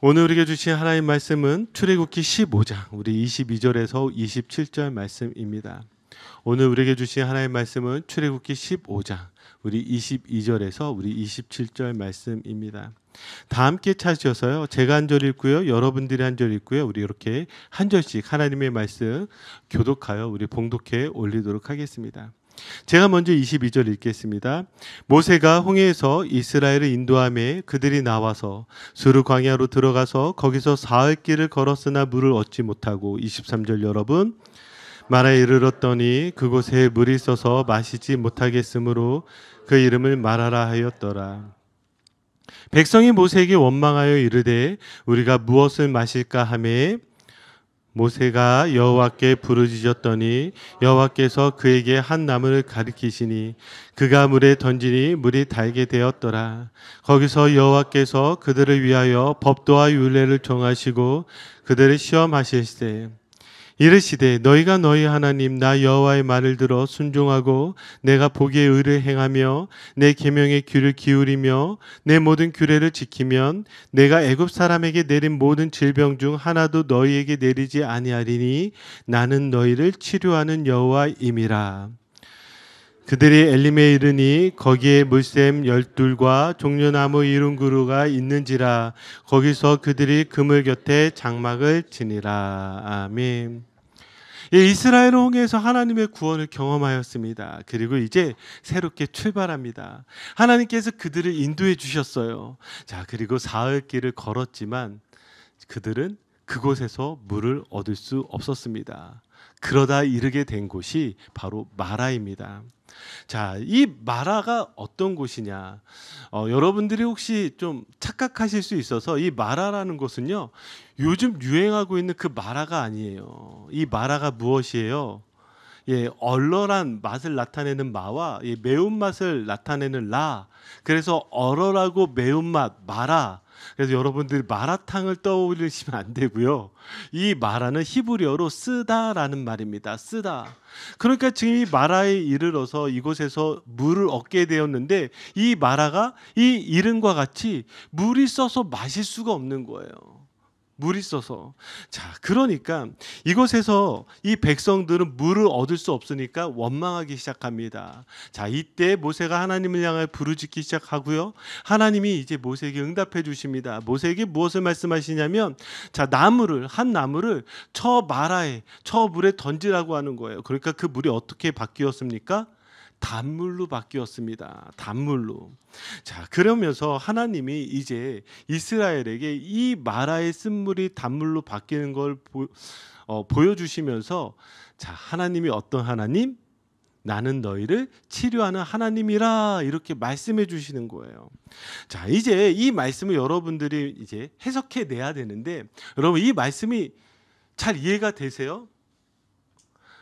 오늘 우리에게 주신 하나님 말씀은 출애굽기 15장 우리 22절에서 27절 말씀입니다. 오늘 우리에게 주신 하나님 말씀은 출애굽기 15장 우리 22절에서 우리 27절 말씀입니다. 다 함께 찾으셔서요. 제가 한 절 읽고요. 여러분들이 한 절 읽고요. 우리 이렇게 한 절씩 하나님의 말씀 교독하여 우리 봉독해 올리도록 하겠습니다. 제가 먼저 22절 읽겠습니다. 모세가 홍해에서 이스라엘을 인도하매 그들이 나와서 수르 광야로 들어가서 거기서 사흘 길을 걸었으나 물을 얻지 못하고 23절 여러분 마라에 이르렀더니 그곳에 물이 있어서 마시지 못하겠으므로 그 이름을 마라라 하였더라. 백성이 모세에게 원망하여 이르되 우리가 무엇을 마실까 하매 모세가 여호와께 부르짖었더니 여호와께서 그에게 한 나무를 가리키시니 그가 물에 던지니 물이 달게 되었더라. 거기서 여호와께서 그들을 위하여 법도와 율례를 정하시고 그들을 시험하실세 이르시되 너희가 너희 하나님 나 여호와의 말을 들어 순종하고 내가 보기에 의를 행하며 내 계명에 귀를 기울이며 내 모든 규례를 지키면 내가 애굽 사람에게 내린 모든 질병 중 하나도 너희에게 내리지 아니하리니 나는 너희를 치료하는 여호와임이라. 그들이 엘림에 이르니 거기에 물샘 12과 종려나무 70그루가 있는지라. 거기서 그들이 그물 곁에 장막을 지니라. 아멘. 이스라엘 홍해에서 하나님의 구원을 경험하였습니다. 그리고 이제 새롭게 출발합니다. 하나님께서 그들을 인도해 주셨어요. 자, 그리고 사흘 길을 걸었지만 그들은 그곳에서 물을 얻을 수 없었습니다. 그러다 이르게 된 곳이 바로 마라입니다. 자, 이 마라가 어떤 곳이냐? 여러분들이 혹시 좀 착각하실 수 있어서 이 마라라는 곳은요, 요즘 유행하고 있는 그 마라가 아니에요. 이 마라가 무엇이에요? 예, 얼얼한 맛을 나타내는 마와 매운맛을 나타내는 라. 그래서 얼얼하고 매운맛 마라. 그래서 여러분들이 마라탕을 떠올리시면 안 되고요. 이 마라는 히브리어로 쓰다라는 말입니다. 쓰다. 그러니까 지금 이 마라에 이르러서 이곳에서 물을 얻게 되었는데 이 마라가 이 이름과 같이 물이 써서 마실 수가 없는 거예요. 물이 써서. 자, 그러니까 이곳에서 이 백성들은 물을 얻을 수 없으니까 원망하기 시작합니다. 자, 이때 모세가 하나님을 향해 부르짖기 시작하고요. 하나님이 이제 모세에게 응답해 주십니다. 모세에게 무엇을 말씀하시냐면, 자, 한 나무를 저 마라에, 저 물에 던지라고 하는 거예요. 그러니까 그 물이 어떻게 바뀌었습니까? 단물로 바뀌었습니다. 단물로. 자, 그러면서 하나님이 이제 이스라엘에게 이 마라의 쓴물이 단물로 바뀌는 걸 보여주시면서, 자, 하나님이 어떤 하나님? 나는 너희를 치료하는 하나님이라 이렇게 말씀해 주시는 거예요. 자, 이제 이 말씀을 여러분들이 이제 해석해 내야 되는데, 여러분 이 말씀이 잘 이해가 되세요?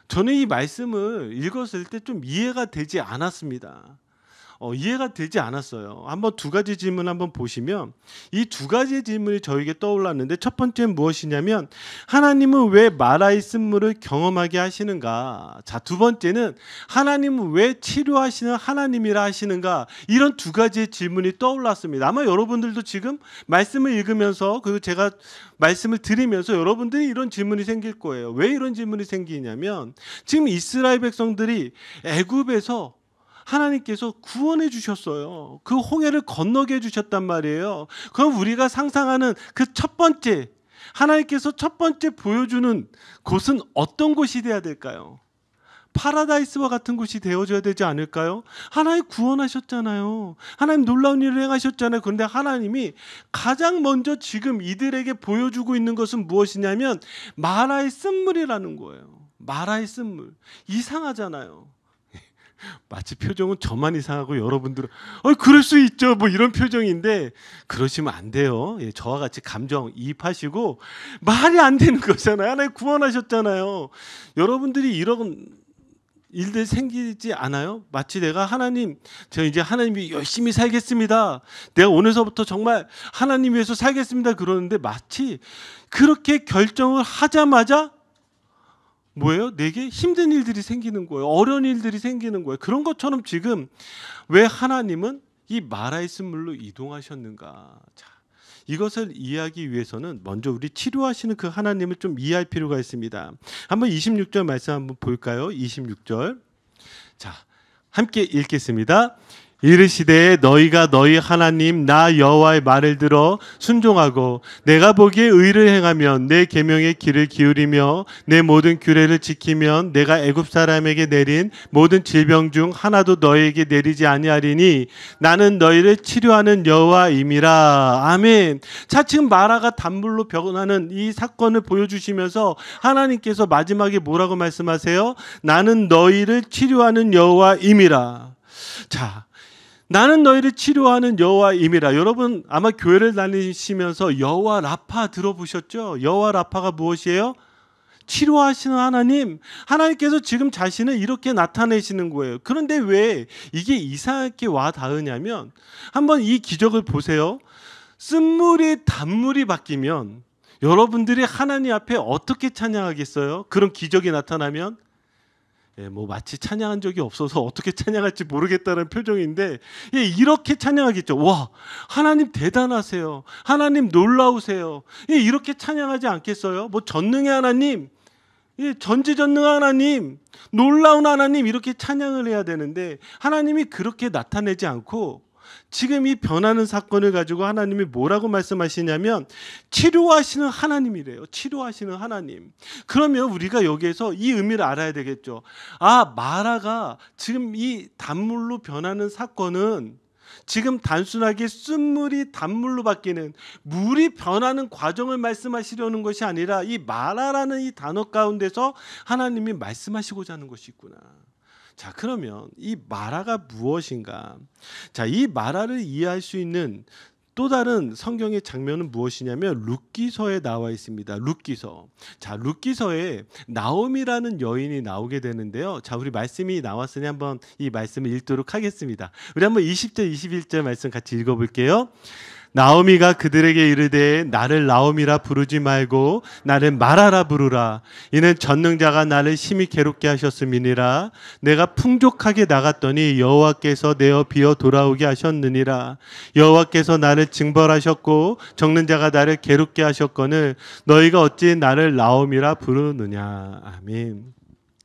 저는 이 말씀을 읽었을 때 좀 이해가 되지 않았습니다. 이해가 되지 않았어요. 한번 두 가지 질문 한번 보시면 이 두 가지의 질문이 저에게 떠올랐는데, 첫 번째는 무엇이냐면 하나님은 왜 마라의 쓴물을 경험하게 하시는가? 자, 두 번째는 하나님은 왜 치료하시는 하나님이라 하시는가? 이런 두 가지의 질문이 떠올랐습니다. 아마 여러분들도 지금 말씀을 읽으면서, 그리고 제가 말씀을 드리면서 여러분들이 이런 질문이 생길 거예요. 왜 이런 질문이 생기냐면 지금 이스라엘 백성들이 애굽에서 하나님께서 구원해 주셨어요. 그 홍해를 건너게 해 주셨단 말이에요. 그럼 우리가 상상하는 그 첫 번째, 하나님께서 첫 번째 보여주는 곳은 어떤 곳이 돼야 될까요? 파라다이스와 같은 곳이 되어줘야 되지 않을까요? 하나님 구원하셨잖아요. 하나님 놀라운 일을 행하셨잖아요. 그런데 하나님이 가장 먼저 지금 이들에게 보여주고 있는 것은 무엇이냐면 마라의 쓴물이라는 거예요. 마라의 쓴물. 이상하잖아요. 마치 표정은 저만 이상하고 여러분들은 그럴 수 있죠 뭐 이런 표정인데, 그러시면 안 돼요. 예, 저와 같이 감정 이입하시고, 말이 안 되는 거잖아요. 하나님 구원하셨잖아요. 여러분들이 이런 일들 생기지 않아요? 마치 내가 저 이제 하나님이 열심히 살겠습니다, 내가 오늘서부터 정말 하나님 위해서 살겠습니다 그러는데, 마치 그렇게 결정을 하자마자 뭐예요? 내게 힘든 일들이 생기는 거예요. 어려운 일들이 생기는 거예요. 그런 것처럼 지금 왜 하나님은 이 마라의 쓴물로 이동하셨는가? 자, 이것을 이해하기 위해서는 먼저 우리 치료하시는 그 하나님을 좀 이해할 필요가 있습니다. 한번 26절 말씀 한번 볼까요? 26절. 자, 함께 읽겠습니다. 이르시되 너희가 너희 하나님 나 여호와의 말을 들어 순종하고 내가 보기에 의를 행하면 내 계명의 귀를 기울이며 내 모든 규례를 지키면 내가 애굽 사람에게 내린 모든 질병 중 하나도 너희에게 내리지 아니하리니 나는 너희를 치료하는 여호와임이라. 아멘. 자, 지금 마라가 단물로 변하는 이 사건을 보여주시면서 하나님께서 마지막에 뭐라고 말씀하세요? 나는 너희를 치료하는 여호와임이라. 자, 나는 너희를 치료하는 여호와임이라. 여러분 아마 교회를 다니시면서 여호와 라파 들어보셨죠? 여호와 라파가 무엇이에요? 치료하시는 하나님. 하나님께서 지금 자신을 이렇게 나타내시는 거예요. 그런데 왜 이게 이상하게 와 닿으냐면 한번 이 기적을 보세요. 쓴물이 단물이 바뀌면 여러분들이 하나님 앞에 어떻게 찬양하겠어요? 그런 기적이 나타나면 뭐 마치 찬양한 적이 없어서 어떻게 찬양할지 모르겠다는 표정인데 이렇게 찬양하겠죠. 와, 하나님 대단하세요. 하나님 놀라우세요. 이렇게 찬양하지 않겠어요? 뭐 전능의 하나님, 전지전능한 하나님, 놀라운 하나님 이렇게 찬양을 해야 되는데 하나님이 그렇게 나타내지 않고 지금 이 변하는 사건을 가지고 하나님이 뭐라고 말씀하시냐면 치료하시는 하나님이래요. 치료하시는 하나님. 그러면 우리가 여기에서 이 의미를 알아야 되겠죠. 아, 마라가 지금 이 단물로 변하는 사건은 지금 단순하게 쓴물이 단물로 바뀌는 물이 변하는 과정을 말씀하시려는 것이 아니라 이 마라라는 이 단어 가운데서 하나님이 말씀하시고자 하는 것이 있구나. 자, 그러면 이 마라가 무엇인가? 자, 이 마라를 이해할 수 있는 또 다른 성경의 장면은 무엇이냐면 룻기서에 나와 있습니다. 룻기서. 자, 룻기서에 나오미라는 여인이 나오게 되는데요. 자, 우리 말씀이 나왔으니 한번 이 말씀을 읽도록 하겠습니다. 우리 한번 20절 21절 말씀 같이 읽어볼게요. 나오미가 그들에게 이르되 나를 나오미라 부르지 말고 나를 마라라 부르라. 이는 전능자가 나를 심히 괴롭게 하셨음이니라. 내가 풍족하게 나갔더니 여호와께서 내어 비어 돌아오게 하셨느니라. 여호와께서 나를 징벌하셨고 적는 자가 나를 괴롭게 하셨거늘 너희가 어찌 나를 나오미라 부르느냐. 아멘.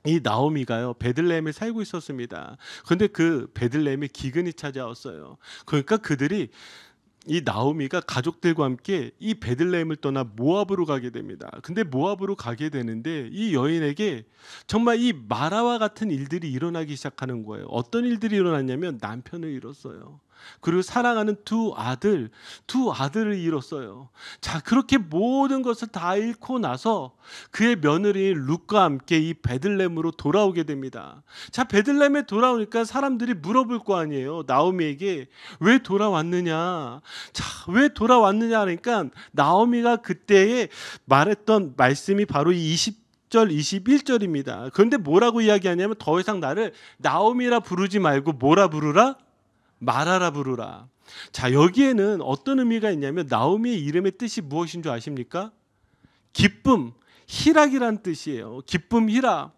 이 나오미가요 베들레헴에 살고 있었습니다. 그런데 그 베들레헴에 기근이 찾아왔어요. 그러니까 그들이 이 나오미가 가족들과 함께 이 베들레헴을 떠나 모압으로 가게 됩니다. 근데 모압으로 가게 되는데 이 여인에게 정말 이 마라와 같은 일들이 일어나기 시작하는 거예요. 어떤 일들이 일어났냐면 남편을 잃었어요. 그리고 사랑하는 두 아들을 잃었어요. 자, 그렇게 모든 것을 다 잃고 나서 그의 며느리 룻과 함께 이 베들레헴으로 돌아오게 됩니다. 자, 베들레헴에 돌아오니까 사람들이 물어볼 거 아니에요. 나오미에게 왜 돌아왔느냐? 자, 왜 돌아왔느냐 하니까 나오미가 그때에 말했던 말씀이 바로 이 20절 21절입니다. 그런데 뭐라고 이야기하냐면 더 이상 나를 나오미라 부르지 말고 뭐라 부르라? 마라라 부르라. 자, 여기에는 어떤 의미가 있냐면 나오미의 이름의 뜻이 무엇인 줄 아십니까? 기쁨, 희락이란 뜻이에요. 기쁨, 희락.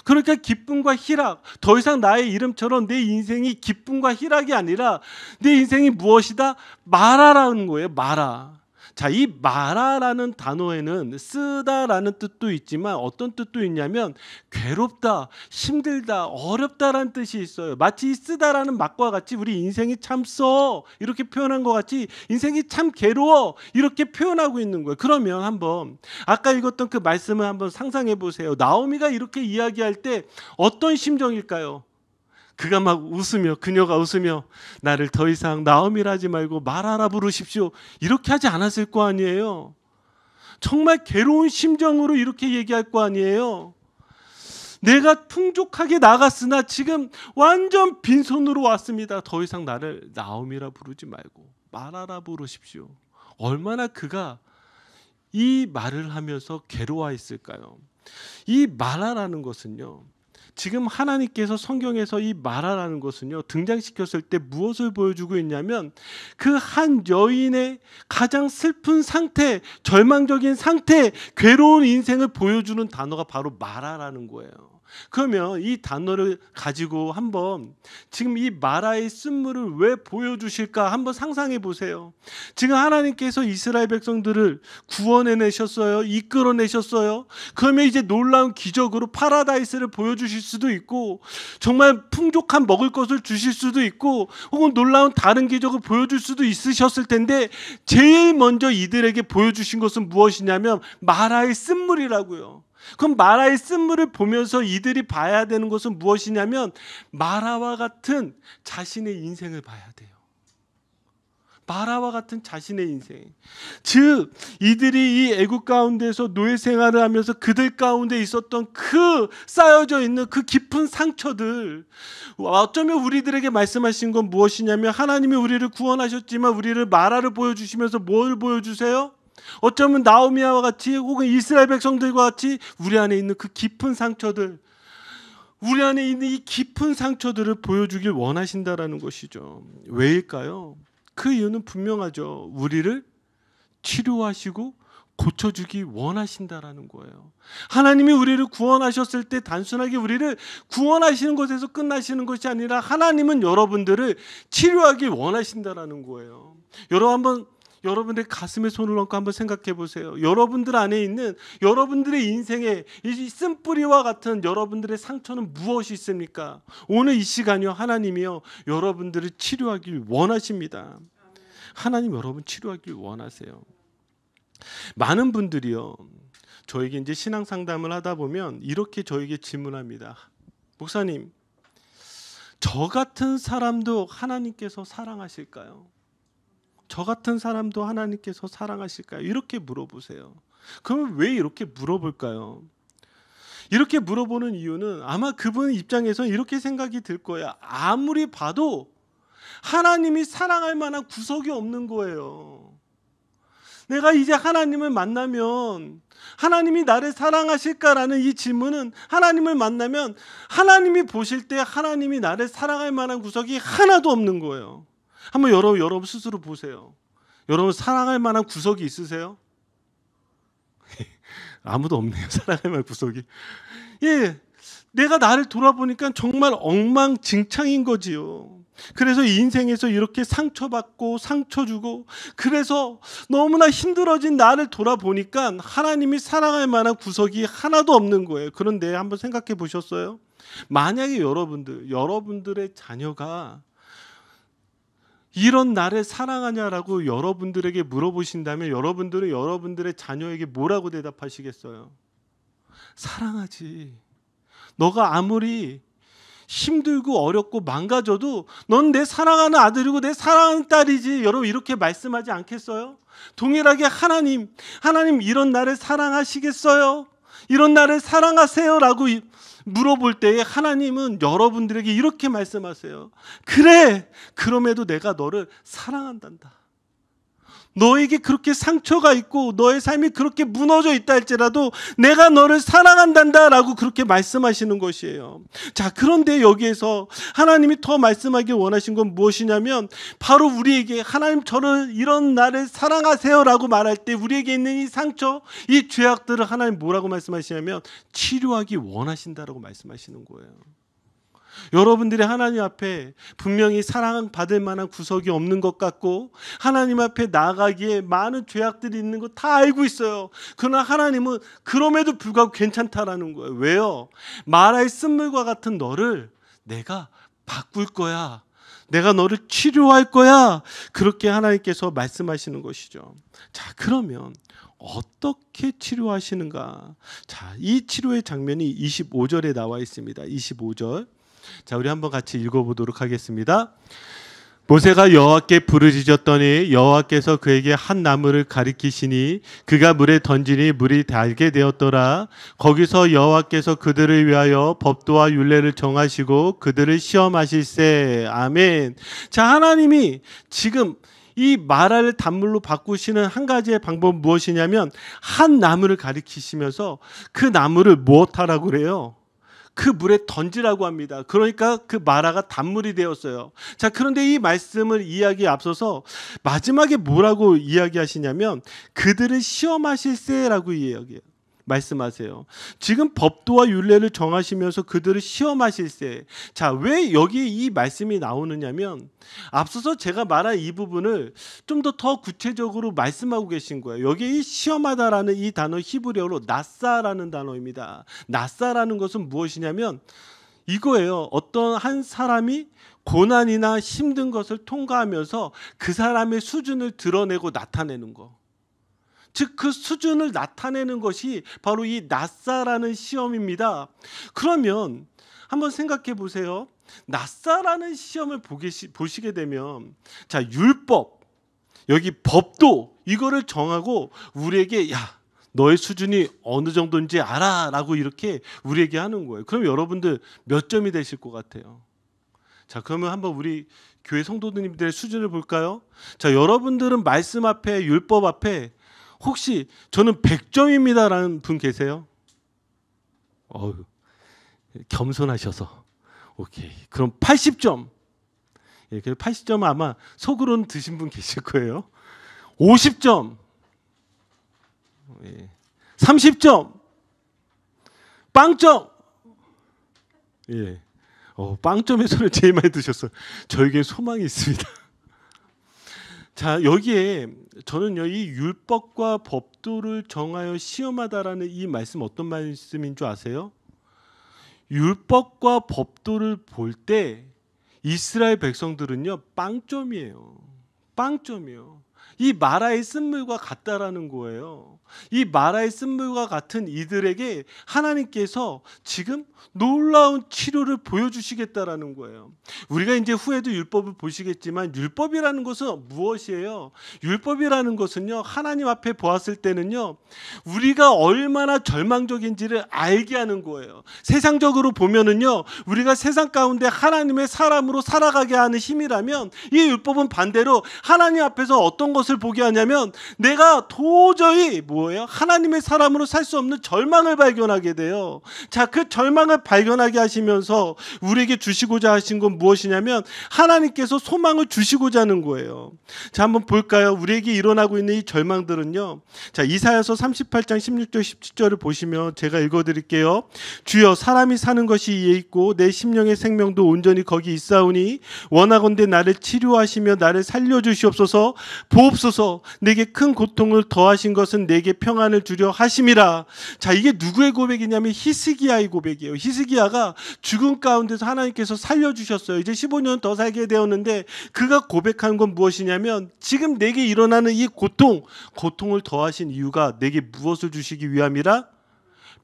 그러니까 기쁨과 희락, 더 이상 나의 이름처럼 내 인생이 기쁨과 희락이 아니라 내 인생이 무엇이다? 마라라는 거예요. 마라. 자, 이 마라라는 단어에는 쓰다라는 뜻도 있지만 어떤 뜻도 있냐면 괴롭다, 힘들다, 어렵다라는 뜻이 있어요. 마치 이 쓰다라는 맛과 같이 우리 인생이 참 써 이렇게 표현한 것 같이 인생이 참 괴로워 이렇게 표현하고 있는 거예요. 그러면 한번 아까 읽었던 그 말씀을 한번 상상해 보세요. 나오미가 이렇게 이야기할 때 어떤 심정일까요? 그가 막 웃으며 그녀가 웃으며 나를 더 이상 나오미라 하지 말고 마라라 부르십시오 이렇게 하지 않았을 거 아니에요. 정말 괴로운 심정으로 이렇게 얘기할 거 아니에요. 내가 풍족하게 나갔으나 지금 완전 빈손으로 왔습니다. 더 이상 나를 나오미라 부르지 말고 마라라 부르십시오. 얼마나 그가 이 말을 하면서 괴로워했을까요? 이 마라라는 것은요, 지금 하나님께서 성경에서 이 마라라는 것은요 등장시켰을 때 무엇을 보여주고 있냐면 그 한 여인의 가장 슬픈 상태, 절망적인 상태, 괴로운 인생을 보여주는 단어가 바로 마라라는 거예요. 그러면 이 단어를 가지고 한번 지금 이 마라의 쓴물을 왜 보여주실까 한번 상상해 보세요. 지금 하나님께서 이스라엘 백성들을 구원해내셨어요. 이끌어내셨어요. 그러면 이제 놀라운 기적으로 파라다이스를 보여주실 수도 있고, 정말 풍족한 먹을 것을 주실 수도 있고, 혹은 놀라운 다른 기적을 보여줄 수도 있으셨을 텐데, 제일 먼저 이들에게 보여주신 것은 무엇이냐면 마라의 쓴물이라고요. 그럼 마라의 쓴물을 보면서 이들이 봐야 되는 것은 무엇이냐면 마라와 같은 자신의 인생을 봐야 돼요. 마라와 같은 자신의 인생. 즉 이들이 이 애국 가운데서 노예 생활을 하면서 그들 가운데 있었던 그 쌓여져 있는 그 깊은 상처들, 어쩌면 우리들에게 말씀하신 건 무엇이냐면 하나님이 우리를 구원하셨지만 우리를 마라를 보여주시면서 뭘 보여주세요? 어쩌면 나오미와 같이 혹은 이스라엘 백성들과 같이 우리 안에 있는 그 깊은 상처들, 우리 안에 있는 이 깊은 상처들을 보여주길 원하신다라는 것이죠. 왜일까요? 그 이유는 분명하죠. 우리를 치료하시고 고쳐주기 원하신다라는 거예요. 하나님이 우리를 구원하셨을 때 단순하게 우리를 구원하시는 것에서 끝나시는 것이 아니라 하나님은 여러분들을 치료하기 원하신다라는 거예요. 여러분들의 가슴에 손을 얹고 한번 생각해 보세요. 여러분들 안에 있는 여러분들의 인생에 이 쓴뿌리와 같은 여러분들의 상처는 무엇이 있습니까? 오늘 이 시간이요, 하나님이요 여러분들을 치료하길 원하십니다. 하나님 여러분 치료하길 원하세요. 많은 분들이요 저에게 이제 신앙 상담을 하다 보면 이렇게 저에게 질문합니다. 목사님, 저 같은 사람도 하나님께서 사랑하실까요? 저 같은 사람도 하나님께서 사랑하실까요? 이렇게 물어보세요. 그러면 왜 이렇게 물어볼까요? 이렇게 물어보는 이유는 아마 그분 입장에서 이렇게 생각이 들 거예요. 아무리 봐도 하나님이 사랑할 만한 구석이 없는 거예요. 내가 이제 하나님을 만나면 하나님이 나를 사랑하실까라는 이 질문은 하나님을 만나면 하나님이 보실 때 하나님이 나를 사랑할 만한 구석이 하나도 없는 거예요. 한번 여러분 스스로 보세요. 여러분 사랑할 만한 구석이 있으세요? 아무도 없네요. 사랑할 만한 구석이. 예, 내가 나를 돌아보니까 정말 엉망진창인 거지요. 그래서 인생에서 이렇게 상처받고 상처 주고 그래서 너무나 힘들어진 나를 돌아보니까 하나님이 사랑할 만한 구석이 하나도 없는 거예요. 그런데 한번 생각해 보셨어요? 만약에 여러분들의 자녀가 이런 나를 사랑하냐라고 여러분들에게 물어보신다면 여러분들은 여러분들의 자녀에게 뭐라고 대답하시겠어요? 사랑하지. 너가 아무리 힘들고 어렵고 망가져도 넌 내 사랑하는 아들이고 내 사랑하는 딸이지. 여러분 이렇게 말씀하지 않겠어요? 동일하게 하나님 이런 나를 사랑하시겠어요? 이런 나를 사랑하세요? 라고 물어볼 때에 하나님은 여러분들에게 이렇게 말씀하세요. 그래, 그럼에도 내가 너를 사랑한단다. 너에게 그렇게 상처가 있고 너의 삶이 그렇게 무너져 있다 할지라도 내가 너를 사랑한단다 라고 그렇게 말씀하시는 것이에요. 자, 그런데 여기에서 하나님이 더 말씀하기 원하신 건 무엇이냐면 바로 우리에게 하나님 저를 이런 나를 사랑하세요 라고 말할 때 우리에게 있는 이 상처, 이 죄악들을 하나님 뭐라고 말씀하시냐면 치료하기 원하신다라고 말씀하시는 거예요. 여러분들이 하나님 앞에 분명히 사랑받을 만한 구석이 없는 것 같고 하나님 앞에 나아가기에 많은 죄악들이 있는 거 다 알고 있어요. 그러나 하나님은 그럼에도 불구하고 괜찮다라는 거예요. 왜요? 마라의 쓴물과 같은 너를 내가 바꿀 거야. 내가 너를 치료할 거야. 그렇게 하나님께서 말씀하시는 것이죠. 자, 그러면 어떻게 치료하시는가? 자, 이 치료의 장면이 25절에 나와 있습니다. 25절. 자, 우리 한번 같이 읽어보도록 하겠습니다. 모세가 여호와께 부르짖었더니 여호와께서 그에게 한 나무를 가리키시니 그가 물에 던지니 물이 달게 되었더라. 거기서 여호와께서 그들을 위하여 법도와 율례를 정하시고 그들을 시험하실세. 아멘. 자, 하나님이 지금 이 마라를 단물로 바꾸시는 한 가지의 방법은 무엇이냐면 한 나무를 가리키시면서 그 나무를 무엇하라고 그래요? 그 물에 던지라고 합니다. 그러니까 그 마라가 단물이 되었어요. 자, 그런데 이 말씀을 이야기에 앞서서 마지막에 뭐라고 이야기하시냐면 그들을 시험하실세라고 이야기해요. 말씀하세요. 지금 법도와 율례를 정하시면서 그들을 시험하실세. 자, 왜 여기 이 말씀이 나오느냐면 앞서서 제가 말한 이 부분을 좀 더 구체적으로 말씀하고 계신 거예요. 여기 이 시험하다라는 이 단어 히브리어로 나사라는 단어입니다. 나사라는 것은 무엇이냐면 이거예요. 어떤 한 사람이 고난이나 힘든 것을 통과하면서 그 사람의 수준을 드러내고 나타내는 거. 즉 그 수준을 나타내는 것이 바로 이 나사라는 시험입니다. 그러면 한번 생각해 보세요. 나사라는 시험을 보시게 되면 자, 율법, 여기 법도 이거를 정하고 우리에게 야, 너의 수준이 어느 정도인지 알아 라고 이렇게 우리에게 하는 거예요. 그럼 여러분들 몇 점이 되실 것 같아요? 자, 그러면 한번 우리 교회 성도님들의 수준을 볼까요? 자, 여러분들은 말씀 앞에, 율법 앞에 혹시 저는 100점입니다라는 분 계세요? 겸손하셔서 오케이. 그럼 80점. 예, 80점 아마 속으로는 드신 분 계실 거예요. 50점. 예. 30점. 빵점. 예. 빵점에서는 제일 많이 드셨어요. 저에게 소망이 있습니다. 자, 여기에 저는요, 이 율법과 법도를 정하여 시험하다라는 이 말씀 어떤 말씀인 줄 아세요? 율법과 법도를 볼 때 이스라엘 백성들은요, 빵점이에요. 빵점이요. 이 마라의 쓴물과 같다라는 거예요. 이 마라의 쓴물과 같은 이들에게 하나님께서 지금 놀라운 치료를 보여주시겠다라는 거예요. 우리가 이제 후에도 율법을 보시겠지만 율법이라는 것은 무엇이에요? 율법이라는 것은요, 하나님 앞에 보았을 때는요, 우리가 얼마나 절망적인지를 알게 하는 거예요. 세상적으로 보면은요, 우리가 세상 가운데 하나님의 사람으로 살아가게 하는 힘이라면 이 율법은 반대로 하나님 앞에서 어떤 것을 보게 하냐면 내가 도저히 뭐예요? 하나님의 사람으로 살 수 없는 절망을 발견하게 돼요. 자, 그 절망을 발견하게 하시면서 우리에게 주시고자 하신 건 무엇이냐면 하나님께서 소망을 주시고자 하는 거예요. 자, 한번 볼까요? 우리에게 일어나고 있는 이 절망들은요. 자, 이사야서 38장 16절 17절을 보시면 제가 읽어드릴게요. 주여, 사람이 사는 것이 이에 있고 내 심령의 생명도 온전히 거기 있사오니 원하건대 나를 치료하시며 나를 살려주시옵소서. 보옵소서. 내게 큰 고통을 더하신 것은 내게 평안을 주려 하심이라. 자, 이게 누구의 고백이냐면 히스기야의 고백이에요. 히스기야가 죽음 가운데서 하나님께서 살려주셨어요. 이제 15년 더 살게 되었는데 그가 고백한 건 무엇이냐면 지금 내게 일어나는 이 고통을 더하신 이유가 내게 무엇을 주시기 위함이라?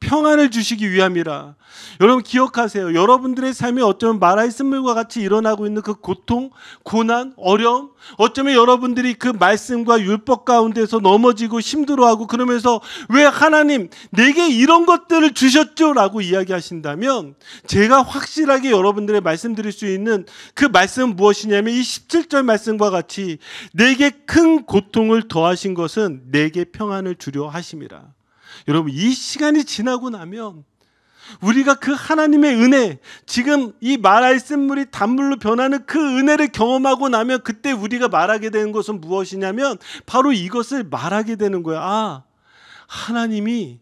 평안을 주시기 위함이라. 여러분 기억하세요. 여러분들의 삶에 어쩌면 마라의 쓴물과 같이 일어나고 있는 그 고통, 고난, 어려움, 어쩌면 여러분들이 그 말씀과 율법 가운데서 넘어지고 힘들어하고 그러면서 왜 하나님 내게 이런 것들을 주셨죠? 라고 이야기하신다면 제가 확실하게 여러분들의 말씀드릴 수 있는 그 말씀은 무엇이냐면 이 17절 말씀과 같이 내게 큰 고통을 더하신 것은 내게 평안을 주려 하심이라. 여러분, 이 시간이 지나고 나면 우리가 그 하나님의 은혜, 지금 이 마라의 쓴물이 단물로 변하는 그 은혜를 경험하고 나면 그때 우리가 말하게 되는 것은 무엇이냐면 바로 이것을 말하게 되는 거야. 아, 하나님이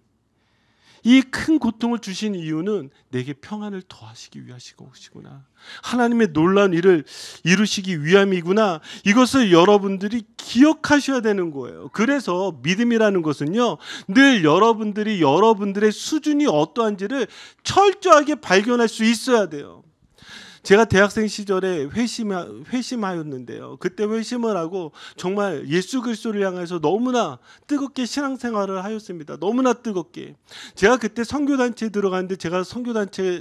이 큰 고통을 주신 이유는 내게 평안을 더하시기 위하시구나. 하나님의 놀라운 일을 이루시기 위함이구나. 이것을 여러분들이 기억하셔야 되는 거예요. 그래서 믿음이라는 것은요, 늘 여러분들이 여러분들의 수준이 어떠한지를 철저하게 발견할 수 있어야 돼요. 제가 대학생 시절에 회심하였는데요. 그때 회심을 하고 정말 예수 그리스도를 향해서 너무나 뜨겁게 신앙생활을 하였습니다. 너무나 뜨겁게. 제가 그때 선교단체에 들어갔는데 제가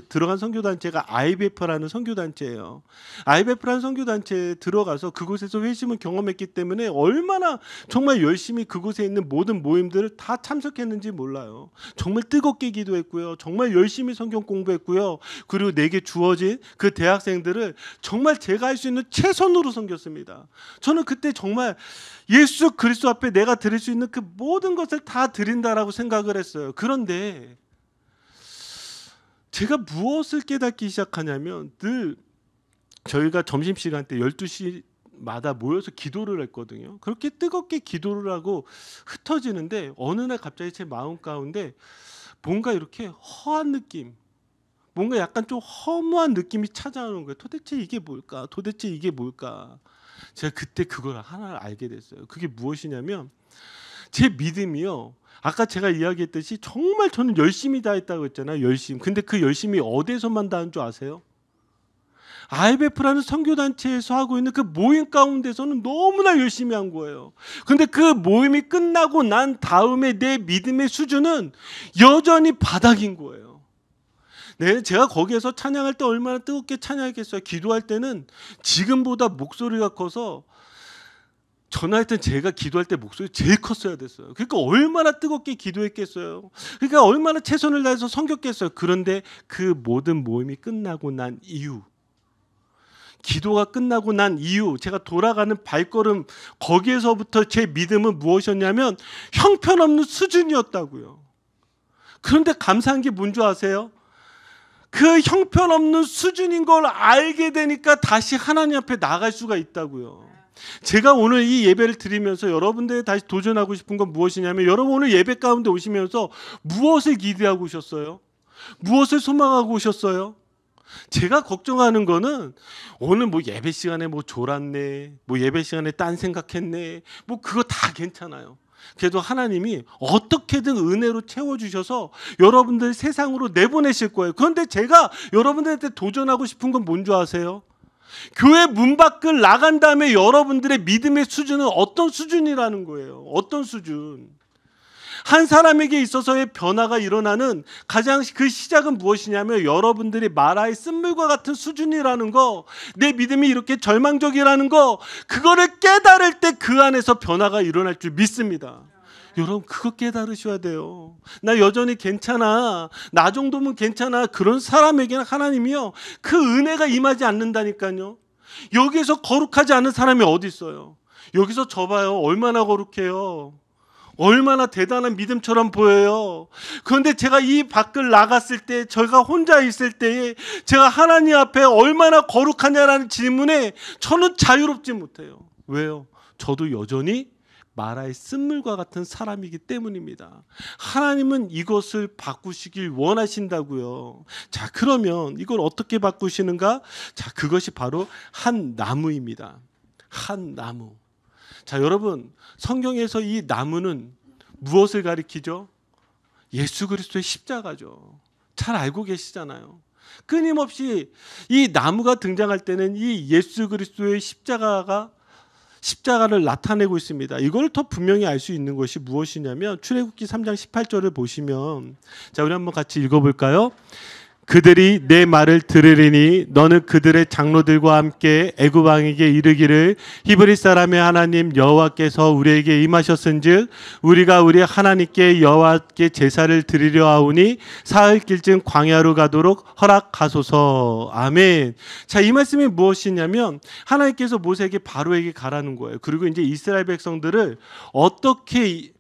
들어간 선교단체가 IBF라는 선교단체예요. IBF라는 선교단체에 들어가서 그곳에서 회심을 경험했기 때문에 얼마나 정말 열심히 그곳에 있는 모든 모임들을 다 참석했는지 몰라요. 정말 뜨겁게 기도했고요. 정말 열심히 성경 공부했고요. 그리고 내게 주어진 그 대학생들을 정말 제가 할 수 있는 최선으로 섬겼습니다. 저는 그때 정말 예수 그리스도 앞에 내가 드릴 수 있는 그 모든 것을 다 드린다라고 생각을 했어요. 그런데 제가 무엇을 깨닫기 시작하냐면 늘 저희가 점심시간 때 12시마다 모여서 기도를 했거든요. 그렇게 뜨겁게 기도를 하고 흩어지는데 어느 날 갑자기 제 마음 가운데 뭔가 이렇게 허한 느낌, 뭔가 약간 좀 허무한 느낌이 찾아오는 거예요. 도대체 이게 뭘까? 도대체 이게 뭘까? 제가 그때 그걸 하나 알게 됐어요. 그게 무엇이냐면 제 믿음이요. 아까 제가 이야기했듯이 정말 저는 열심히 다했다고 했잖아요. 열심. 근데 그 열심히 어디서만 다한 줄 아세요? IBF라는 선교단체에서 하고 있는 그 모임 가운데서는 너무나 열심히 한 거예요. 근데 그 모임이 끝나고 난 다음에 내 믿음의 수준은 여전히 바닥인 거예요. 네, 제가 거기에서 찬양할 때 얼마나 뜨겁게 찬양했겠어요. 기도할 때는 지금보다 목소리가 커서 전화했던 제가 기도할 때 목소리 제일 컸어야 됐어요. 그러니까 얼마나 뜨겁게 기도했겠어요. 그러니까 얼마나 최선을 다해서 섬겼겠어요. 그런데 그 모든 모임이 끝나고 난 이후, 기도가 끝나고 난 이후 제가 돌아가는 발걸음, 거기에서부터 제 믿음은 무엇이었냐면 형편없는 수준이었다고요. 그런데 감사한 게 뭔지 아세요? 그 형편없는 수준인 걸 알게 되니까 다시 하나님 앞에 나갈 수가 있다고요. 제가 오늘 이 예배를 드리면서 여러분들이 다시 도전하고 싶은 건 무엇이냐면, 여러분 오늘 예배 가운데 오시면서 무엇을 기대하고 오셨어요? 무엇을 소망하고 오셨어요? 제가 걱정하는 거는 오늘 뭐 예배 시간에 뭐 졸았네, 뭐 예배 시간에 딴 생각했네, 뭐 그거 다 괜찮아요. 그래도 하나님이 어떻게든 은혜로 채워주셔서 여러분들 세상으로 내보내실 거예요. 그런데 제가 여러분들한테 도전하고 싶은 건 뭔지 아세요? 교회 문 밖을 나간 다음에 여러분들의 믿음의 수준은 어떤 수준이라는 거예요. 어떤 수준. 한 사람에게 있어서의 변화가 일어나는 가장 그 시작은 무엇이냐면 여러분들이 마라의 쓴물과 같은 수준이라는 거, 내 믿음이 이렇게 절망적이라는 거, 그거를 깨달을 때 그 안에서 변화가 일어날 줄 믿습니다. 여러분 그거 깨달으셔야 돼요. 나 여전히 괜찮아, 나 정도면 괜찮아, 그런 사람에게는 하나님이요 그 은혜가 임하지 않는다니까요. 여기에서 거룩하지 않은 사람이 어디 있어요? 여기서 저 봐요, 얼마나 거룩해요. 얼마나 대단한 믿음처럼 보여요. 그런데 제가 이 밖을 나갔을 때, 제가 혼자 있을 때에 제가 하나님 앞에 얼마나 거룩하냐라는 질문에 저는 자유롭지 못해요. 왜요? 저도 여전히 마라의 쓴물과 같은 사람이기 때문입니다. 하나님은 이것을 바꾸시길 원하신다고요. 자, 그러면 이걸 어떻게 바꾸시는가? 자, 그것이 바로 한 나무입니다. 한 나무. 자, 여러분 성경에서 이 나무는 무엇을 가리키죠? 예수 그리스도의 십자가죠. 잘 알고 계시잖아요. 끊임없이 이 나무가 등장할 때는 이 예수 그리스도의 십자가를 나타내고 있습니다. 이걸 더 분명히 알 수 있는 것이 무엇이냐면 출애굽기 3장 18절을 보시면, 자, 우리 한번 같이 읽어볼까요? 그들이 내 말을 들으리니 너는 그들의 장로들과 함께 애굽 왕에게 이르기를 히브리 사람의 하나님 여호와께서 우리에게 임하셨은즉 우리가 우리 하나님께 여호와께 제사를 드리려 하오니 사흘길쯤 광야로 가도록 허락하소서. 아멘. 자, 이 말씀이 무엇이냐면 하나님께서 모세에게 바로에게 가라는 거예요. 그리고 이제 이스라엘 백성들을 어떻게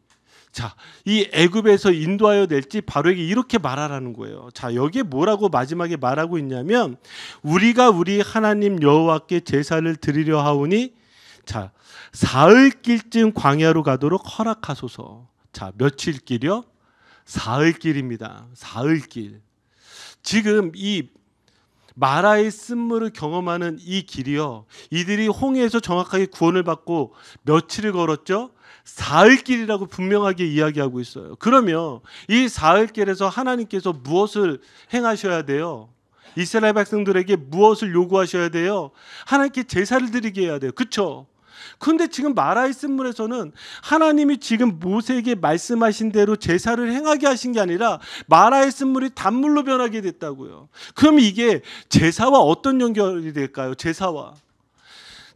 이 애굽에서 인도하여 낼지 바로에게 이렇게 말하라는 거예요. 자, 여기에 뭐라고 마지막에 말하고 있냐면 우리가 우리 하나님 여호와께 제사를 드리려 하오니, 자, 사흘길쯤 광야로 가도록 허락하소서. 자, 며칠 길이요? 사흘길입니다. 사흘길. 지금 이 마라의 쓴물을 경험하는 이 길이요, 이들이 홍해에서 정확하게 구원을 받고 며칠을 걸었죠? 사흘길이라고 분명하게 이야기하고 있어요. 그러면 이 사흘길에서 하나님께서 무엇을 행하셔야 돼요? 이스라엘 백성들에게 무엇을 요구하셔야 돼요? 하나님께 제사를 드리게 해야 돼요. 그렇죠? 그런데 지금 마라의 쓴물에서는 하나님이 지금 모세에게 말씀하신 대로 제사를 행하게 하신 게 아니라 마라의 쓴물이 단물로 변하게 됐다고요. 그럼 이게 제사와 어떤 연결이 될까요? 제사와.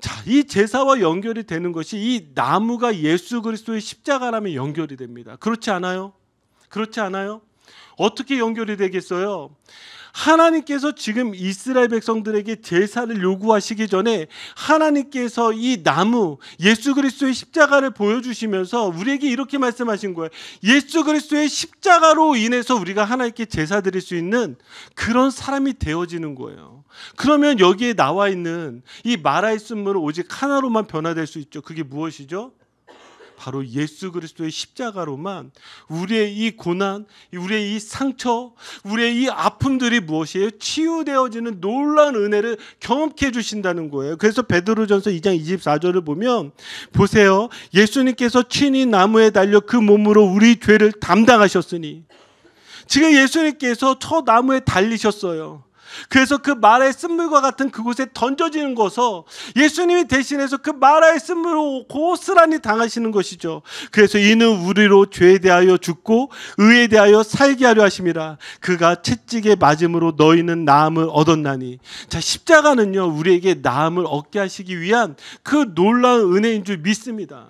자, 이 제사와 연결이 되는 것이 이 나무가 예수 그리스도의 십자가라면 연결이 됩니다. 그렇지 않아요? 그렇지 않아요? 어떻게 연결이 되겠어요? 하나님께서 지금 이스라엘 백성들에게 제사를 요구하시기 전에 하나님께서 이 나무 예수 그리스도의 십자가를 보여주시면서 우리에게 이렇게 말씀하신 거예요. 예수 그리스도의 십자가로 인해서 우리가 하나님께 제사 드릴 수 있는 그런 사람이 되어지는 거예요. 그러면 여기에 나와 있는 이 마라의 쓴물은 오직 하나로만 변화될 수 있죠. 그게 무엇이죠? 바로 예수 그리스도의 십자가로만 우리의 이 고난, 우리의 이 상처, 우리의 이 아픔들이 무엇이에요? 치유되어지는 놀라운 은혜를 경험케 해주신다는 거예요. 그래서 베드로전서 2장 24절을 보면 보세요. 예수님께서 친히 나무에 달려 그 몸으로 우리 죄를 담당하셨으니, 지금 예수님께서 저 나무에 달리셨어요. 그래서 그 마라의 쓴물과 같은 그곳에 던져지는 것을 예수님이 대신해서 그 마라의 쓴물로 고스란히 당하시는 것이죠. 그래서 이는 우리로 죄에 대하여 죽고 의에 대하여 살게 하려 하심이라. 그가 채찍에 맞음으로 너희는 나음을 얻었나니. 자, 십자가는요, 우리에게 나음을 얻게 하시기 위한 그 놀라운 은혜인 줄 믿습니다.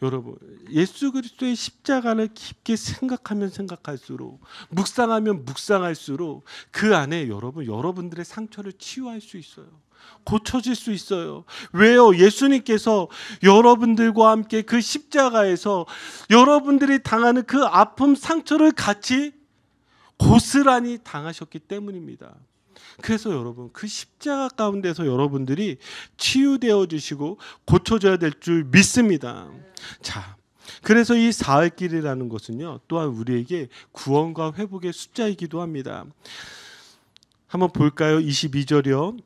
여러분, 예수 그리스도의 십자가를 깊게 생각하면 생각할수록, 묵상하면 묵상할수록 그 안에 여러분들의 상처를 치유할 수 있어요. 고쳐질 수 있어요. 왜요? 예수님께서 여러분들과 함께 그 십자가에서 여러분들이 당하는 그 아픔, 상처를 같이 고스란히 당하셨기 때문입니다. 그래서 여러분, 그 십자가 가운데서 여러분들이 치유되어 주시고 고쳐져야 될 줄 믿습니다. 자, 그래서 이 사흘길이라는 것은요, 또한 우리에게 구원과 회복의 숫자이기도 합니다. 한번 볼까요? 22절이요.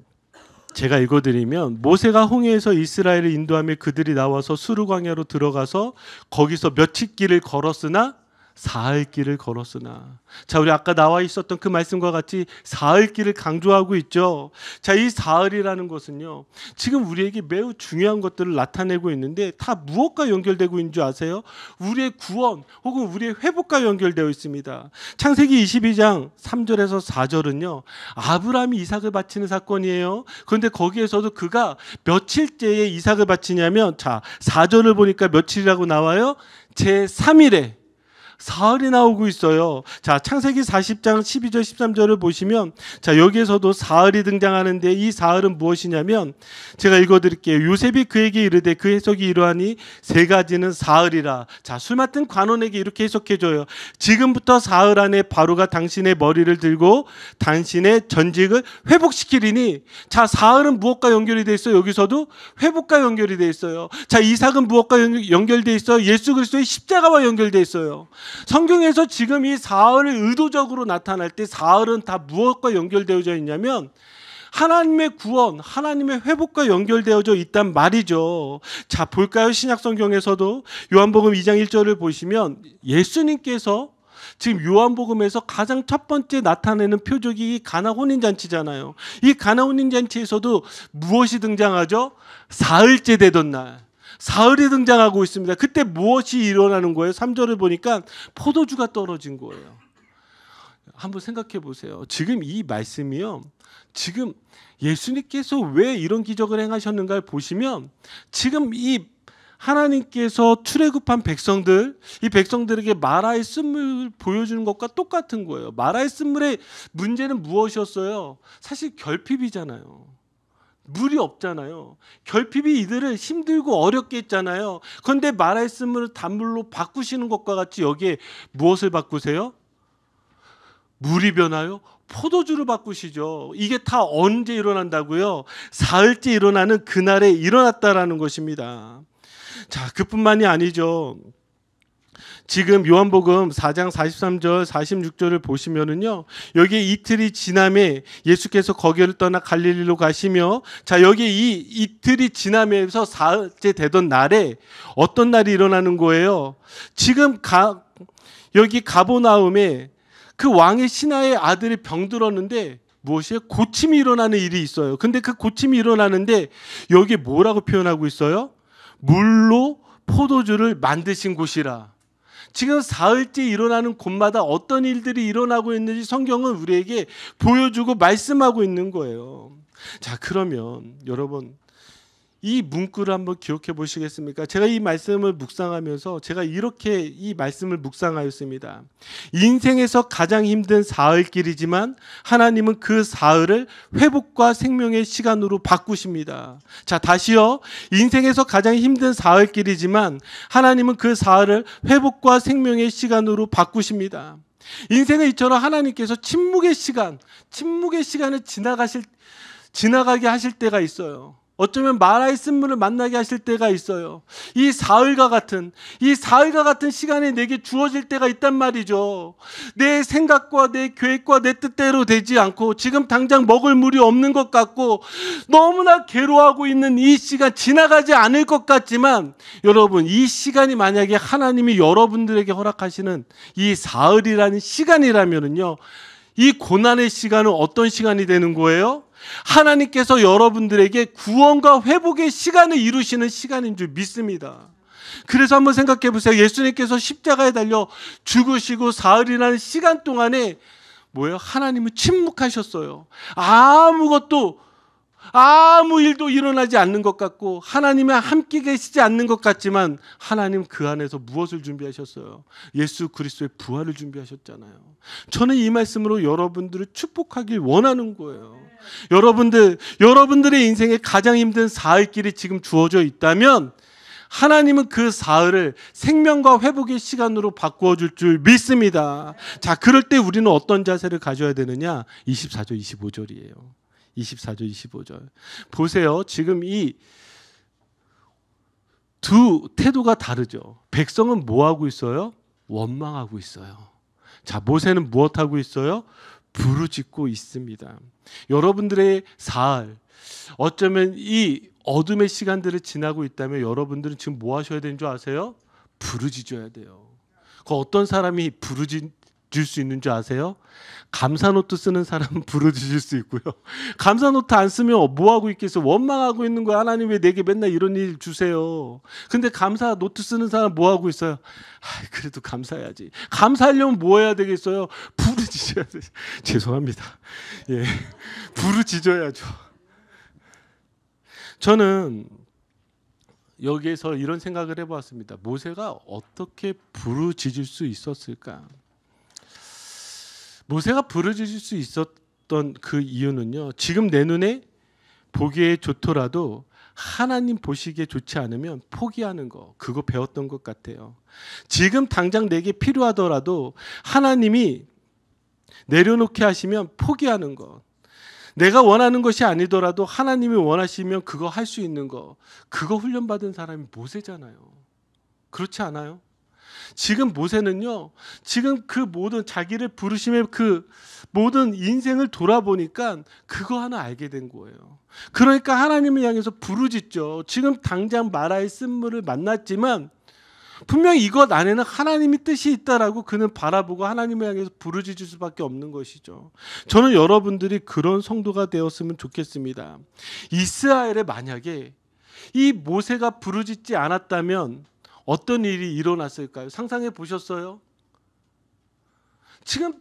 제가 읽어드리면, 모세가 홍해에서 이스라엘을 인도하며 그들이 나와서 수르 광야로 들어가서 거기서 며칠 길을 걸었으나 사흘 길을 걸었으나. 자, 우리 아까 나와 있었던 그 말씀과 같이 사흘 길을 강조하고 있죠. 자, 이 사흘이라는 것은요, 지금 우리에게 매우 중요한 것들을 나타내고 있는데 다 무엇과 연결되고 있는 줄 아세요? 우리의 구원 혹은 우리의 회복과 연결되어 있습니다. 창세기 22장 3절에서 4절은요, 아브라함이 이삭을 바치는 사건이에요. 그런데 거기에서도 그가 며칠째에 이삭을 바치냐면, 자, 4절을 보니까 며칠이라고 나와요? 제3일에 사흘이 나오고 있어요. 자, 창세기 40장 12절 13절을 보시면, 자, 여기에서도 사흘이 등장하는데 이 사흘은 무엇이냐면, 제가 읽어드릴게요. 요셉이 그에게 이르되 그 해석이 이러하니 세 가지는 사흘이라. 자, 술 맡은 관원에게 이렇게 해석해줘요. 지금부터 사흘 안에 바로가 당신의 머리를 들고 당신의 전직을 회복시키리니. 자, 사흘은 무엇과 연결이 돼 있어요? 여기서도 회복과 연결이 돼 있어요. 자, 이삭은 무엇과 연결돼 있어요? 예수 그리스도의 십자가와 연결돼 있어요. 성경에서 지금 이 사흘을 의도적으로 나타날 때 사흘은 다 무엇과 연결되어져 있냐면 하나님의 구원, 하나님의 회복과 연결되어져 있단 말이죠. 자, 볼까요? 신약 성경에서도 요한복음 2장 1절을 보시면 예수님께서 지금 요한복음에서 가장 첫 번째 나타내는 표적이 이 가나 혼인잔치잖아요. 이 가나 혼인잔치에서도 무엇이 등장하죠? 사흘째 되던 날, 사흘이 등장하고 있습니다. 그때 무엇이 일어나는 거예요? 3절을 보니까 포도주가 떨어진 거예요. 한번 생각해 보세요. 지금 이 말씀이요, 지금 예수님께서 왜 이런 기적을 행하셨는가를 보시면, 지금 이 하나님께서 출애굽한 백성들, 이 백성들에게 마라의 쓴물을 보여주는 것과 똑같은 거예요. 마라의 쓴물의 문제는 무엇이었어요? 사실 결핍이잖아요. 물이 없잖아요. 결핍이 이들을 힘들고 어렵게 했잖아요. 그런데 마라의 쓴물을 단물로 바꾸시는 것과 같이 여기에 무엇을 바꾸세요? 물이 변하여 포도주를 바꾸시죠. 이게 다 언제 일어난다고요? 사흘째 일어나는 그날에 일어났다라는 것입니다. 자, 그뿐만이 아니죠. 지금 요한복음 4장 43절 46절을 보시면은요, 여기에 이틀이 지남에 예수께서 거기를 떠나 갈릴리로 가시며, 자, 여기 이 이틀이 지나면서 사흘째 되던 날에 어떤 날이 일어나는 거예요? 지금 여기 가버나움에 그 왕의 신하의 아들이 병들었는데 무엇이에요? 고침이 일어나는 일이 있어요. 근데 그 고침이 일어나는데 여기 뭐라고 표현하고 있어요? 물로 포도주를 만드신 곳이라. 지금 사흘째 일어나는 곳마다 어떤 일들이 일어나고 있는지 성경은 우리에게 보여주고 말씀하고 있는 거예요. 자, 그러면 여러분, 이 문구를 한번 기억해 보시겠습니까? 제가 이 말씀을 묵상하면서 제가 이렇게 이 말씀을 묵상하였습니다. 인생에서 가장 힘든 사흘길이지만 하나님은 그 사흘을 회복과 생명의 시간으로 바꾸십니다. 자, 다시요. 인생에서 가장 힘든 사흘길이지만 하나님은 그 사흘을 회복과 생명의 시간으로 바꾸십니다. 인생은 이처럼 하나님께서 침묵의 시간을 지나가게 하실 때가 있어요. 어쩌면 마라의 쓴물을 만나게 하실 때가 있어요. 이 사흘과 같은 시간이 내게 주어질 때가 있단 말이죠. 내 생각과 내 계획과 내 뜻대로 되지 않고 지금 당장 먹을 물이 없는 것 같고 너무나 괴로워하고 있는 이 시간, 지나가지 않을 것 같지만 여러분, 이 시간이 만약에 하나님이 여러분들에게 허락하시는 이 사흘이라는 시간이라면요, 이 고난의 시간은 어떤 시간이 되는 거예요? 하나님께서 여러분들에게 구원과 회복의 시간을 이루시는 시간인 줄 믿습니다. 그래서 한번 생각해 보세요. 예수님께서 십자가에 달려 죽으시고 사흘이라는 시간 동안에 하나님은 침묵하셨어요. 아무 일도 일어나지 않는 것 같고 하나님이 함께 계시지 않는 것 같지만 하나님 그 안에서 무엇을 준비하셨어요? 예수 그리스도의 부활을 준비하셨잖아요. 저는 이 말씀으로 여러분들을 축복하길 원하는 거예요. 여러분들의 인생에 가장 힘든 사흘길이 지금 주어져 있다면 하나님은 그 사흘을 생명과 회복의 시간으로 바꾸어 줄 줄 믿습니다. 자, 그럴 때 우리는 어떤 자세를 가져야 되느냐? 24절 25절이에요. 24절 25절 보세요. 지금 이 두 태도가 다르죠. 백성은 뭐하고 있어요? 원망하고 있어요. 자, 모세는 무엇하고 있어요? 부르짖고 있습니다. 여러분들의 사흘, 어쩌면 이 어둠의 시간들을 지나고 있다면 여러분들은 지금 뭐 하셔야 되는 줄 아세요? 부르짖어야 돼요. 그 어떤 사람이 부르짖을 수 있는 줄 아세요? 감사노트 쓰는 사람은 부르짖을 수 있고요. 감사노트 안 쓰면 뭐 하고 있겠어요? 원망하고 있는 거야. 하나님 왜 내게 맨날 이런 일 주세요? 근데 감사노트 쓰는 사람 뭐 하고 있어요? 그래도 감사해야지. 감사하려면 뭐 해야 되겠어요? 부르짖어야 돼. 죄송합니다. 예, 부르짖어야죠. 저는 여기에서 이런 생각을 해보았습니다. 모세가 어떻게 부르짖을 수 있었을까? 모세가 부르짖을 수 있었던 그 이유는요, 지금 내 눈에 보기에 좋더라도 하나님 보시기에 좋지 않으면 포기하는 거, 그거 배웠던 것 같아요. 지금 당장 내게 필요하더라도 하나님이 내려놓게 하시면 포기하는 것, 내가 원하는 것이 아니더라도 하나님이 원하시면 그거 할 수 있는 거, 그거 훈련받은 사람이 모세잖아요. 그렇지 않아요? 지금 모세는요, 지금 그 모든 자기를 부르심의 그 모든 인생을 돌아보니까 그거 하나 알게 된 거예요. 그러니까 하나님을 향해서 부르짖죠. 지금 당장 마라의 쓴물을 만났지만 분명히 이것 안에는 하나님의 뜻이 있다라고 그는 바라보고 하나님을 향해서 부르짖을 수밖에 없는 것이죠. 저는 여러분들이 그런 성도가 되었으면 좋겠습니다. 이스라엘에 만약에 이 모세가 부르짖지 않았다면 어떤 일이 일어났을까요? 상상해 보셨어요? 지금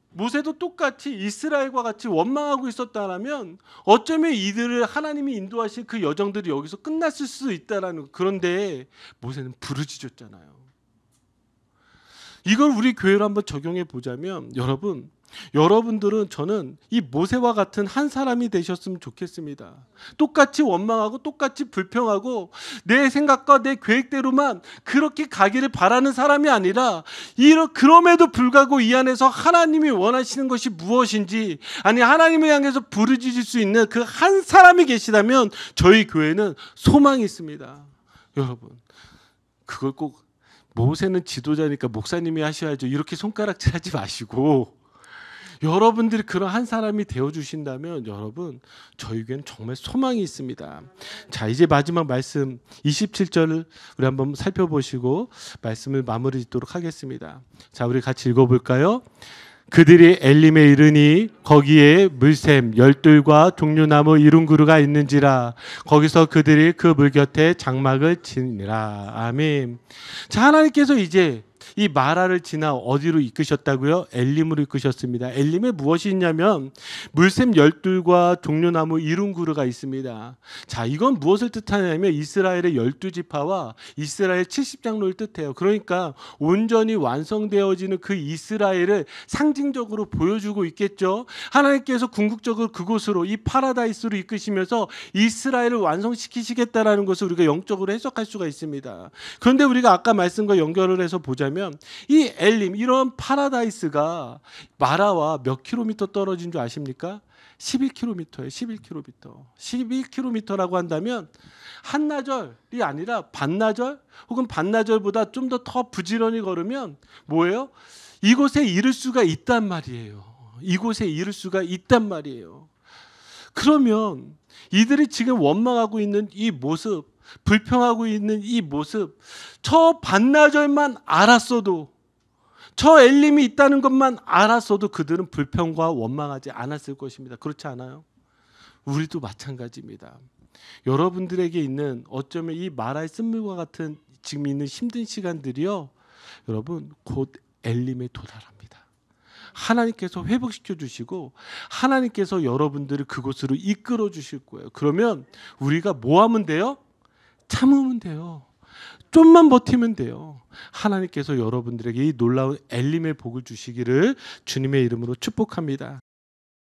모세도 똑같이 이스라엘과 같이 원망하고 있었다면 어쩌면 이들을 하나님이 인도하신 그 여정들이 여기서 끝났을 수 있다라는, 그런데 모세는 부르짖었잖아요. 이걸 우리 교회로 한번 적용해 보자면 여러분들은 저는 이 모세와 같은 한 사람이 되셨으면 좋겠습니다. 똑같이 원망하고 똑같이 불평하고 내 생각과 내 계획대로만 그렇게 가기를 바라는 사람이 아니라 그럼에도 불구하고 이 안에서 하나님이 원하시는 것이 무엇인지, 아니 하나님을 향해서 부르짖을 수 있는 그 한 사람이 계시다면 저희 교회는 소망이 있습니다. 여러분, 그걸 꼭 모세는 지도자니까 목사님이 하셔야죠, 이렇게 손가락질하지 마시고 여러분들이 그런 한 사람이 되어주신다면 여러분, 저희 교회는 정말 소망이 있습니다. 자, 이제 마지막 말씀 27절을 우리 한번 살펴보시고 말씀을 마무리 짓도록 하겠습니다. 자, 우리 같이 읽어볼까요? 그들이 엘림에 이르니 거기에 물샘 열둘과 종려나무 이룬그루가 있는지라. 거기서 그들이 그 물 곁에 장막을 치니라. 아멘. 자, 하나님께서 이제 이 마라를 지나 어디로 이끄셨다고요? 엘림으로 이끄셨습니다. 엘림에 무엇이 있냐면 물샘 열둘과 종려나무 이룬그루가 있습니다. 자, 이건 무엇을 뜻하냐면 이스라엘의 12지파와 이스라엘 70장로를 뜻해요. 그러니까 온전히 완성되어지는 그 이스라엘을 상징적으로 보여주고 있겠죠. 하나님께서 궁극적으로 그곳으로, 이 파라다이스로 이끄시면서 이스라엘을 완성시키시겠다라는 것을 우리가 영적으로 해석할 수가 있습니다. 그런데 우리가 아까 말씀과 연결을 해서 보자면 이 엘림, 이런 파라다이스가 마라와 몇 킬로미터 떨어진 줄 아십니까? 11km예요. 11km. 11km라고 한다면 한나절이 아니라 반나절 혹은 반나절보다 좀 더 부지런히 걸으면 뭐예요? 이곳에 이를 수가 있단 말이에요. 이곳에 이를 수가 있단 말이에요. 그러면 이들이 지금 원망하고 있는 이 모습, 불평하고 있는 이 모습, 저 반나절만 알았어도, 저 엘림이 있다는 것만 알았어도 그들은 불평과 원망하지 않았을 것입니다. 그렇지 않아요? 우리도 마찬가지입니다. 여러분들에게 있는 어쩌면 이 마라의 쓴물과 같은 지금 있는 힘든 시간들이요, 여러분 곧 엘림에 도달합니다. 하나님께서 회복시켜 주시고 하나님께서 여러분들을 그곳으로 이끌어 주실 거예요. 그러면 우리가 뭐 하면 돼요? 참으면 돼요. 좀만 버티면 돼요. 하나님께서 여러분들에게 이 놀라운 엘림의 복을 주시기를 주님의 이름으로 축복합니다.